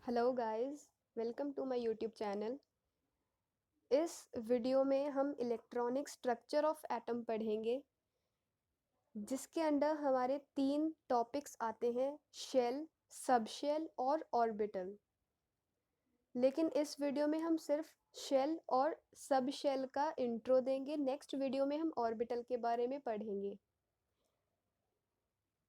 Hello guys, welcome to my YouTube channel. इस video में हम इलेक्ट्रॉनिक स्ट्रक्चर ऑफ एटम पढ़ेंगे, जिसके अंडर हमारे 3 टॉपिक्स आते हैं: शेल, सबशेल और ऑर्बिटल। लेकिन इस वीडियो में हम सिर्फ शेल और सबशेल का इंट्रो देंगे। नेक्स्ट वीडियो में हम ऑर्बिटल के बारे में पढ़ेंगे।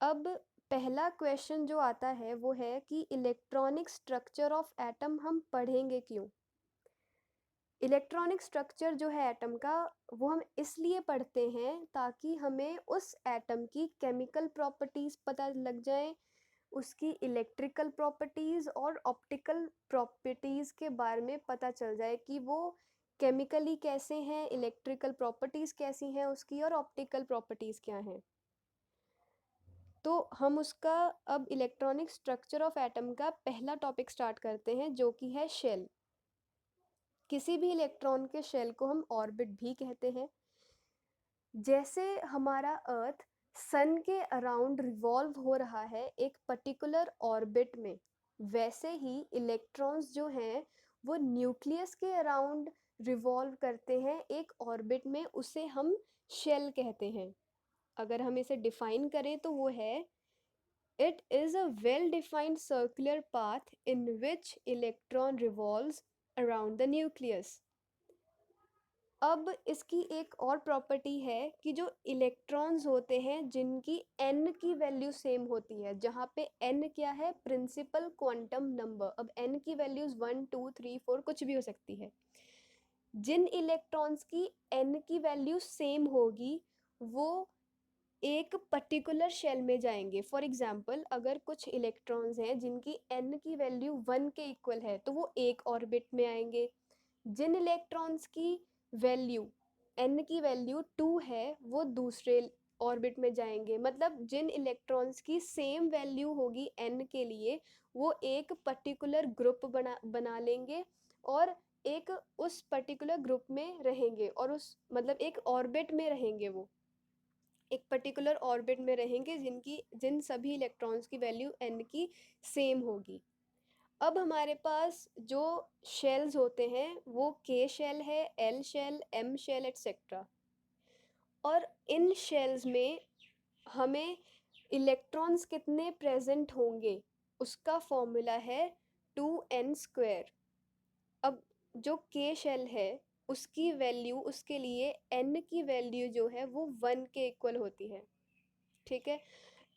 अब पहला क्वेश्चन जो आता है वो है कि इलेक्ट्रॉनिक स्ट्रक्चर ऑफ एटम हम पढ़ेंगे क्यों। इलेक्ट्रॉनिक स्ट्रक्चर जो है एटम का, वो हम इसलिए पढ़ते हैं ताकि हमें उस एटम की केमिकल प्रॉपर्टीज़ पता लग जाएं, उसकी इलेक्ट्रिकल प्रॉपर्टीज़ और ऑप्टिकल प्रॉपर्टीज़ के बारे में पता चल जाए कि वो केमिकली कैसे हैं, इलेक्ट्रिकल प्रॉपर्टीज़ कैसी हैं उसकी, और ऑप्टिकल प्रॉपर्टीज़ क्या हैं। तो हम उसका अब इलेक्ट्रॉनिक स्ट्रक्चर ऑफ एटम का पहला टॉपिक स्टार्ट करते हैं, जो कि है शेल। किसी भी इलेक्ट्रॉन के शेल को हम ऑर्बिट भी कहते हैं। जैसे हमारा अर्थ सन के अराउंड रिवॉल्व हो रहा है एक पर्टिकुलर ऑर्बिट में, वैसे ही इलेक्ट्रॉन्स जो हैं वो न्यूक्लियस के अराउंड रिवॉल्व करते हैं एक ऑर्बिट में, उसे हम शेल कहते हैं। अगर हम इसे डिफाइन करें तो वो है: it is a well defined circular path in which electron revolves around the nucleus. अब इसकी एक और प्रॉपर्टी है कि जो इलेक्ट्रॉन्स होते हैं जिनकी n की वैल्यू सेम होती है, जहाँ पे n क्या है, प्रिंसिपल क्वांटम नंबर। अब n की वैल्यूज 1 2 3 4 कुछ भी हो सकती है। जिन इलेक्ट्रॉन्स की n की वैल्यू सेम होगी वो एक पर्टिकुलर शेल में जाएंगे। फॉर एग्जाम्पल, अगर कुछ इलेक्ट्रॉन्स हैं जिनकी n की वैल्यू 1 के इक्वल है तो वो एक ऑर्बिट में आएंगे। जिन इलेक्ट्रॉन्स की वैल्यू n की वैल्यू 2 है वो दूसरे ऑर्बिट में जाएंगे। मतलब जिन इलेक्ट्रॉन्स की सेम वैल्यू होगी n के लिए, वो एक पर्टिकुलर ग्रुप बना लेंगे और एक उस पर्टिकुलर ग्रुप में रहेंगे, और उस मतलब एक ऑर्बिट में रहेंगे। वो एक पर्टिकुलर ऑर्बिट में रहेंगे जिन सभी इलेक्ट्रॉन्स की वैल्यू n की सेम होगी। अब हमारे पास जो शेल्स होते हैं वो के शेल है, L shell, M shell etcetera. और इन शेल्स में हमें इलेक्ट्रॉन्स कितने प्रेजेंट होंगे उसका फॉर्मूला है 2n²। अब जो के शेल है उसकी वैल्यू, उसके लिए n की वैल्यू जो है वो 1 के इक्वल होती है। ठीक है,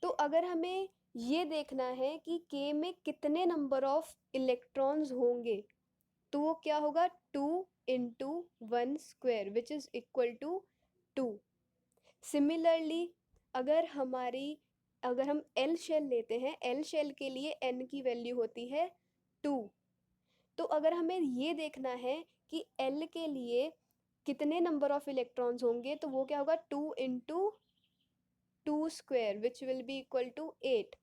तो अगर हमें ये देखना है कि के में कितने नंबर ऑफ इलेक्ट्रॉन्स होंगे, तो वो क्या होगा, 2 × 1² which is equal to 2। Similarly अगर हम एल शेल लेते हैं, एल शेल के लिए एन की वैल्यू होती है 2। तो अगर हमें ये देखना है कि एल के लिए कितने नंबर ऑफ इलेक्ट्रॉन्स होंगे, तो वो क्या होगा, 2 × 2² which will be equal to 8।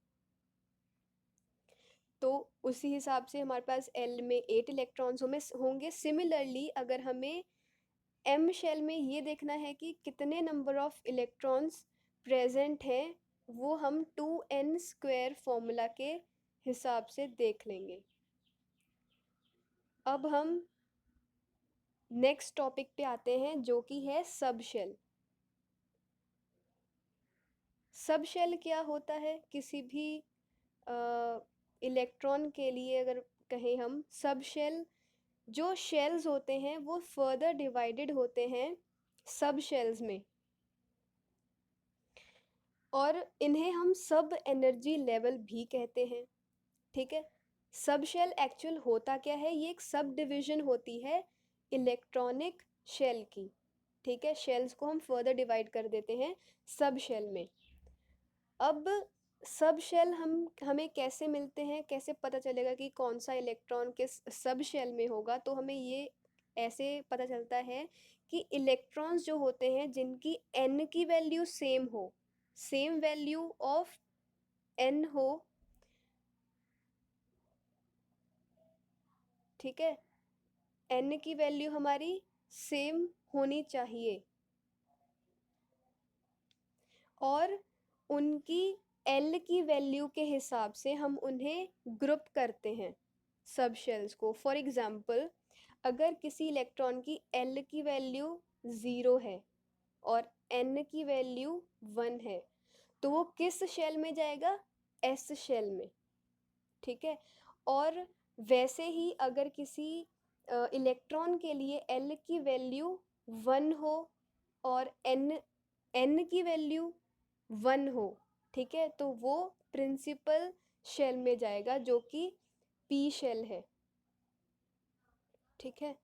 तो उसी हिसाब से हमारे पास एल में 8 इलेक्ट्रॉन्स होंगे। सिमिलरली अगर हमें एम शेल में ये देखना है कि कितने नंबर ऑफ इलेक्ट्रॉन्स प्रेजेंट हैं, वो हम 2n² फॉर्मूला के हिसाब से देख लेंगे। अब हम नेक्स्ट टॉपिक पे आते हैं, जो कि है सब शेल। सब शेल क्या होता है? किसी भी इलेक्ट्रॉन के लिए अगर कहें हम, सब शेल, जो शेल्स होते हैं वो फर्दर डिवाइडेड होते हैं सब शेल्स में, और इन्हें हम सब एनर्जी लेवल भी कहते हैं। ठीक है, सब शेल एक्चुअल होता क्या है, ये एक सब डिवीजन होती है इलेक्ट्रॉनिक शेल की। ठीक है, शेल्स को हम फर्दर डिवाइड कर देते हैं सब शेल में। अब सब शेल हमें कैसे मिलते हैं, कैसे पता चलेगा कि कौन सा इलेक्ट्रॉन किस सब शेल में होगा? तो हमें ये ऐसे पता चलता है कि इलेक्ट्रॉन्स जो होते हैं जिनकी n की वैल्यू सेम हो, सेम वैल्यू ऑफ n हो, ठीक है, n की वैल्यू हमारी सेम होनी चाहिए, और उनकी l की वैल्यू के हिसाब से हम उन्हें ग्रुप करते हैं। सब शेल्स को। फॉर एग्जांपल, अगर किसी इलेक्ट्रॉन की L की वैल्यू 0 है और N की वैल्यू 1 है, तो वो किस शेल में जाएगा? S शेल में, ठीक है। और वैसे ही अगर किसी इलेक्ट्रॉन के लिए L की वैल्यू 1 हो और N की वैल्यू 1 हो, ठीक है, तो वो प्रिंसिपल शेल में जाएगा जो कि P शेल है, ठीक है।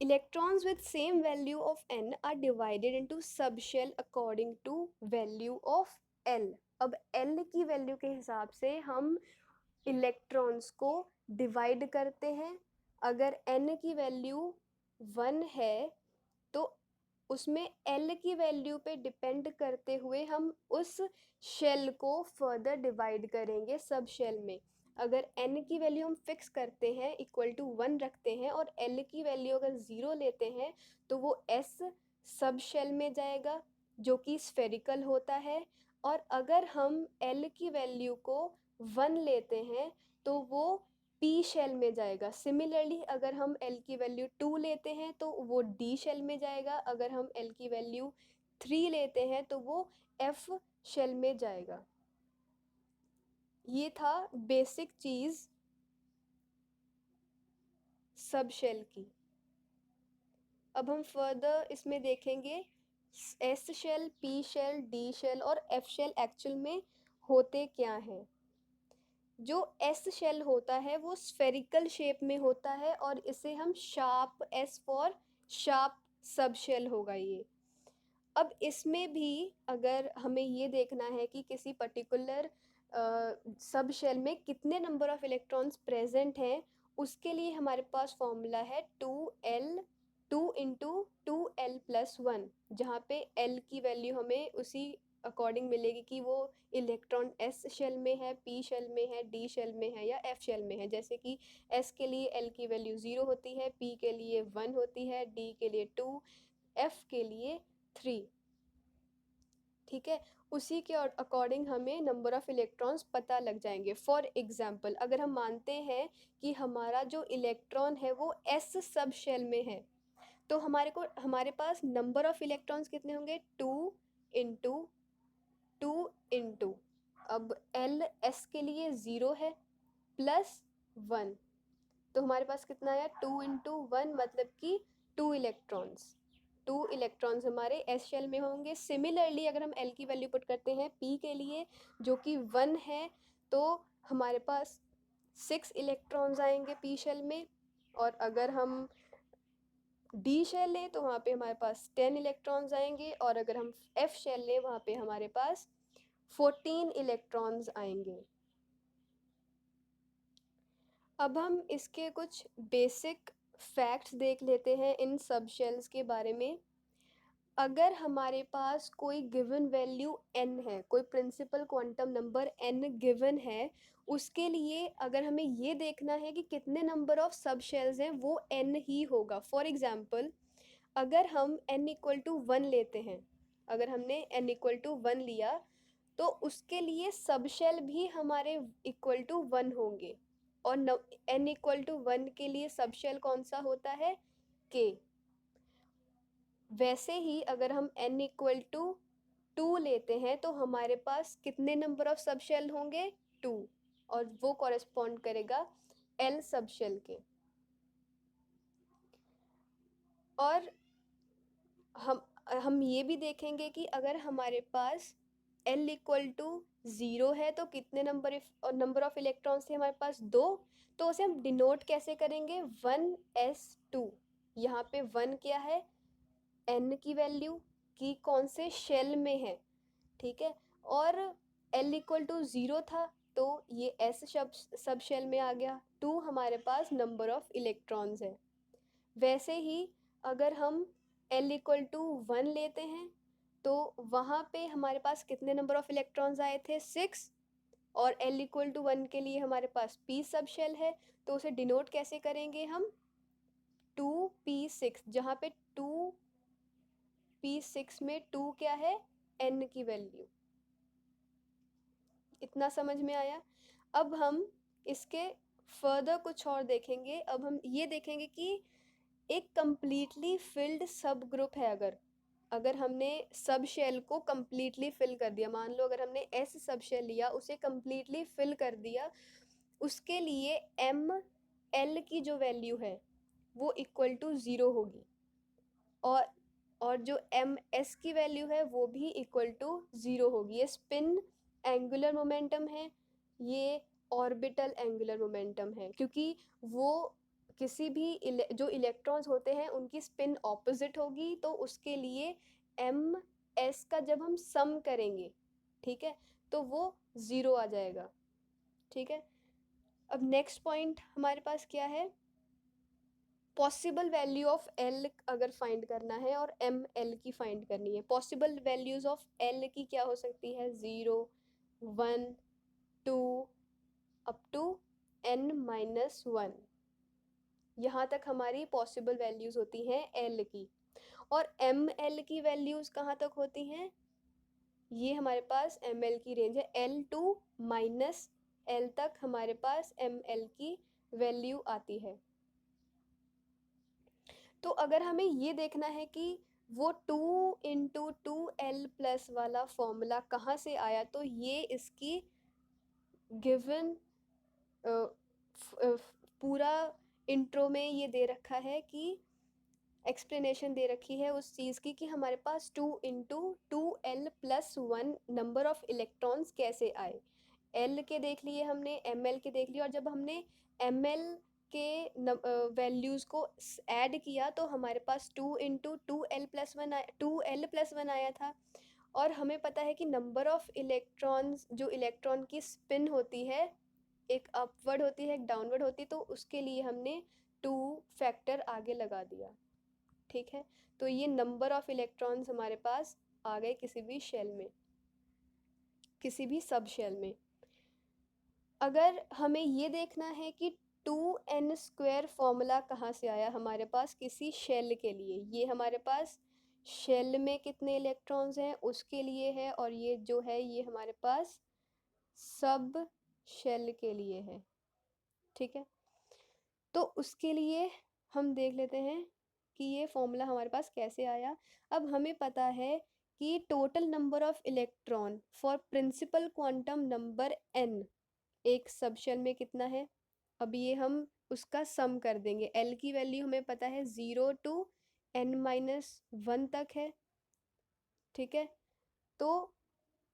Electrons with same value of N are divided into subshell according to value of L। अब L की वैल्यू के हिसाब से हम इलेक्ट्रॉन्स को डिवाइड करते हैं। अगर N की वैल्यू 1 है तो उसमें L की वैल्यू पे डिपेंड करते हुए हम उस शेल को फर्दर डिवाइड करेंगे सब शेल में। अगर N की वैल्यू हम फिक्स करते हैं इक्वल टू 1 रखते हैं और L की वैल्यू अगर 0 लेते हैं तो वो S सब शेल में जाएगा जो कि स्फेरिकल होता है। और अगर हम L की वैल्यू को 1 लेते हैं तो वो P शेल में जाएगा। सिमिलरली अगर हम L की वैल्यू 2 लेते हैं तो वो D शेल में जाएगा। अगर हम L की वैल्यू 3 लेते हैं तो वो F शेल में जाएगा। ये था बेसिक चीज़ सब शेल की। अब हम फर्दर इसमें देखेंगे S shell, P shell, D shell और F शेल एक्चुअल में होते क्या हैं। जो एस शेल होता है वो स्फेरिकल शेप में होता है और इसे हम sharp, S for sharp sub shell होगा ये। अब इसमें भी अगर हमें ये देखना है कि किसी पर्टिकुलर सब शेल में कितने नंबर ऑफ इलेक्ट्रॉन्स प्रेजेंट हैं, उसके लिए हमारे पास फॉर्मूला है 2 इंटू 2L+1, जहाँ पे L की वैल्यू हमें उसी अकॉर्डिंग मिलेगी कि वो इलेक्ट्रॉन S शेल में है, P शेल में है, D शेल में है या F शेल में है। जैसे कि S के लिए L की वैल्यू 0 होती है, P के लिए 1 होती है, D के लिए 2, F के लिए 3, ठीक है। उसी के अकॉर्डिंग हमें नंबर ऑफ इलेक्ट्रॉन्स पता लग जाएंगे। फॉर एग्जांपल, अगर हम मानते हैं कि हमारा जो इलेक्ट्रॉन है वो S सब शेल में है, तो हमारे पास नंबर ऑफ इलेक्ट्रॉन्स कितने होंगे? 2 इंटू 2 इंटू, अब L S के लिए 0 है प्लस 1, तो हमारे पास कितना आया? 2 इंटू 1, मतलब कि 2 इलेक्ट्रॉन्स हमारे एस शेल में होंगे। सिमिलरली अगर हम L की वैल्यू पुट करते हैं P के लिए जो कि 1 है, तो हमारे पास 6 इलेक्ट्रॉन्स आएंगे P शेल में। और अगर हम D शेल लें तो वहाँ पे हमारे पास 10 इलेक्ट्रॉन्स आएंगे। और अगर हम F शेल लें वहाँ पे हमारे पास 14 इलेक्ट्रॉन्स आएंगे। अब हम इसके कुछ बेसिक फैक्ट्स देख लेते हैं इन सब शेल्स के बारे में। अगर हमारे पास कोई गिवन वैल्यू n है, कोई principal quantum number n given है, उसके लिए अगर हमें ये देखना है कि कितने नंबर ऑफ सब शेल्स हैं, वो n ही होगा। फॉर एग्जांपल, अगर हम n इक्वल टू 1 लेते हैं, अगर हमने n इक्वल टू 1 लिया तो उसके लिए सब शेल भी हमारे इक्वल टू 1 होंगे। और n इक्वल टू 1 के लिए सब शेल कौन सा होता है? k। वैसे ही अगर हम n इक्वल टू 2 लेते हैं तो हमारे पास कितने नंबर ऑफ सब शेल होंगे? 2, और वो कॉरेस्पॉन्ड करेगा L सब शेल के। और हम ये भी देखेंगे कि अगर हमारे पास L इक्वल टू 0 है तो कितने नंबर ऑफ इलेक्ट्रॉन्स थे हमारे पास? 2। तो उसे हम डिनोट कैसे करेंगे? 1s2। यहाँ पे 1 क्या है? N की वैल्यू कि कौन से शेल में है, ठीक है। और L इक्वल टू 0 था तो ये S सब शेल में आ गया। 2 हमारे पास नंबर ऑफ इलेक्ट्रॉन्स है। वैसे ही अगर हम L इक्वल टू 1 लेते हैं तो वहाँ पे हमारे पास कितने नंबर ऑफ इलेक्ट्रॉन्स आए थे? 6। और L इक्वल टू 1 के लिए हमारे पास P सब शेल है, तो उसे डिनोट कैसे करेंगे हम? 2p6, जहाँ पे 2p6 में 2 क्या है? N की वैल्यू। इतना समझ में आया? अब हम इसके फर्दर कुछ और देखेंगे। अब हम ये देखेंगे कि एक कंप्लीटली फिल्ड सब ग्रुप है, अगर अगर हमने सब शेल को कंप्लीटली फिल कर दिया, मान लो अगर हमने एस सब शेल लिया, उसे कंप्लीटली फिल कर दिया, उसके लिए एम एल की जो वैल्यू है वो इक्वल टू ज़ीरो होगी, और जो एम एस की वैल्यू है वो भी इक्वल टू ज़ीरो होगी। ये स्पिन एंगुलर मोमेंटम है, ये ऑर्बिटल एंगुलर मोमेंटम है, क्योंकि वो किसी भी जो इलेक्ट्रॉन्स होते हैं उनकी स्पिन ऑपोजिट होगी, तो उसके लिए एम एस का जब हम सम करेंगे, ठीक है, तो वो ज़ीरो आ जाएगा। ठीक है, अब नेक्स्ट पॉइंट हमारे पास क्या है, पॉसिबल वैल्यू ऑफ एल अगर फाइंड करना है और एम एल की फाइंड करनी है। पॉसिबल वैल्यूज ऑफ एल की क्या हो सकती है, 0, 1, 2 अप टू n-1, यहाँ तक हमारी पॉसिबल वैल्यूज होती हैं एल की। और एम एल की वैल्यूज कहाँ तक होती हैं, ये हमारे पास एम एल की रेंज है, एल टू माइनस एल तक हमारे पास एम एल की वैल्यू आती है। तो अगर हमें ये देखना है कि वो 2 × 2l+ वाला फॉर्मूला कहाँ से आया, तो ये इसकी गिवन पूरा इंट्रो में ये दे रखा है कि एक्सप्लेनेशन दे रखी है उस चीज़ की कि हमारे पास 2 × 2l+1 नंबर ऑफ इलेक्ट्रॉन्स कैसे आए। एल के देख लिए हमने, एम एल के देख लिए, और जब हमने एम एल के वैल्यूज़ को ऐड किया तो हमारे पास 2 × 2l+1 आया था। और हमें पता है कि नंबर ऑफ इलेक्ट्रॉन्स, जो इलेक्ट्रॉन की स्पिन होती है, एक अपवर्ड होती है एक डाउनवर्ड होती है, तो उसके लिए हमने 2 फैक्टर आगे लगा दिया। ठीक है, तो ये नंबर ऑफ इलेक्ट्रॉन्स हमारे पास आ गए किसी भी शेल में, किसी भी सब शेल में। अगर हमें ये देखना है कि 2n² फॉर्मूला कहाँ से आया हमारे पास किसी शेल के लिए, ये हमारे पास शेल में कितने इलेक्ट्रॉन्स हैं उसके लिए है, और ये जो है ये हमारे पास सब शेल के लिए है। ठीक है, तो उसके लिए हम देख लेते हैं कि ये फॉर्मूला हमारे पास कैसे आया। अब हमें पता है कि total number of electron for principal quantum number n एक सब शेल में कितना है, अब ये हम उसका सम कर देंगे। एल की वैल्यू हमें पता है 0 टू n-1 तक है। ठीक है, तो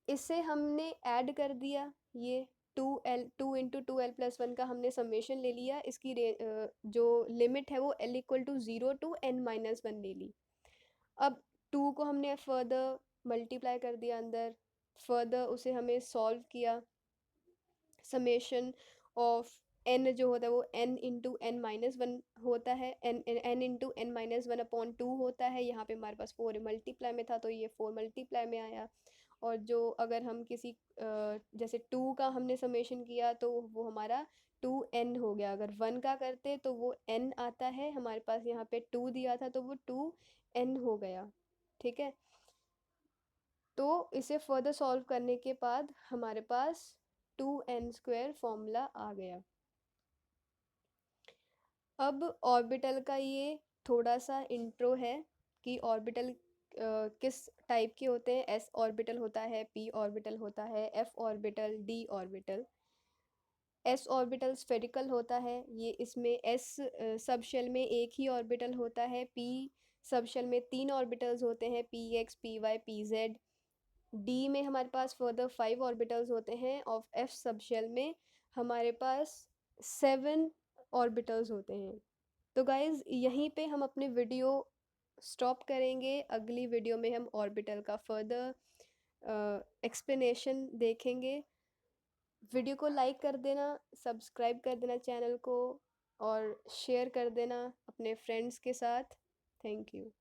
इसे हमने ऐड कर दिया, ये 2 × 2l+1 का हमने समेशन ले लिया, इसकी जो लिमिट है वो l=0 टू n-1 ले ली। अब 2 को हमने फर्दर मल्टीप्लाई कर दिया अंदर, फर्दर उसे हमें सॉल्व किया, समेशन ऑफ n जो होता है वो n × n-1 होता है, n × n-1/2 होता है। यहाँ पे हमारे पास 4 मल्टीप्लाई में था तो ये 4 मल्टीप्लाई में आया। और जो अगर हम किसी जैसे 2 का हमने समेशन किया तो वो हमारा 2n हो गया, अगर 1 का करते तो वो n आता है, हमारे पास यहाँ पे 2 दिया था तो वो 2n हो गया। ठीक है, तो इसे फर्दर सॉल्व करने के बाद हमारे पास 2n² फॉर्मूला आ गया। अब ऑर्बिटल का ये थोड़ा सा इंट्रो है कि ऑर्बिटल किस टाइप के होते हैं। s ऑर्बिटल होता है, p ऑर्बिटल होता है, f orbital, d orbital. s orbital spherical होता है, ये इसमें s सब शेल में एक ही ऑर्बिटल होता है, p सब शेल में 3 ऑर्बिटल्स होते हैं, px, py, pz। d में हमारे पास फर्दर 5 ऑर्बिटल्स होते हैं, और f सब शेल में हमारे पास 7 ऑर्बिटल्स होते हैं। तो गाइज़ यहीं पे हम अपनी वीडियो स्टॉप करेंगे, अगली वीडियो में हम ऑर्बिटल का फर्दर एक्सप्लेनेशन देखेंगे। वीडियो को लाइक कर देना, सब्सक्राइब कर देना चैनल को, और शेयर कर देना अपने फ्रेंड्स के साथ। Thank you.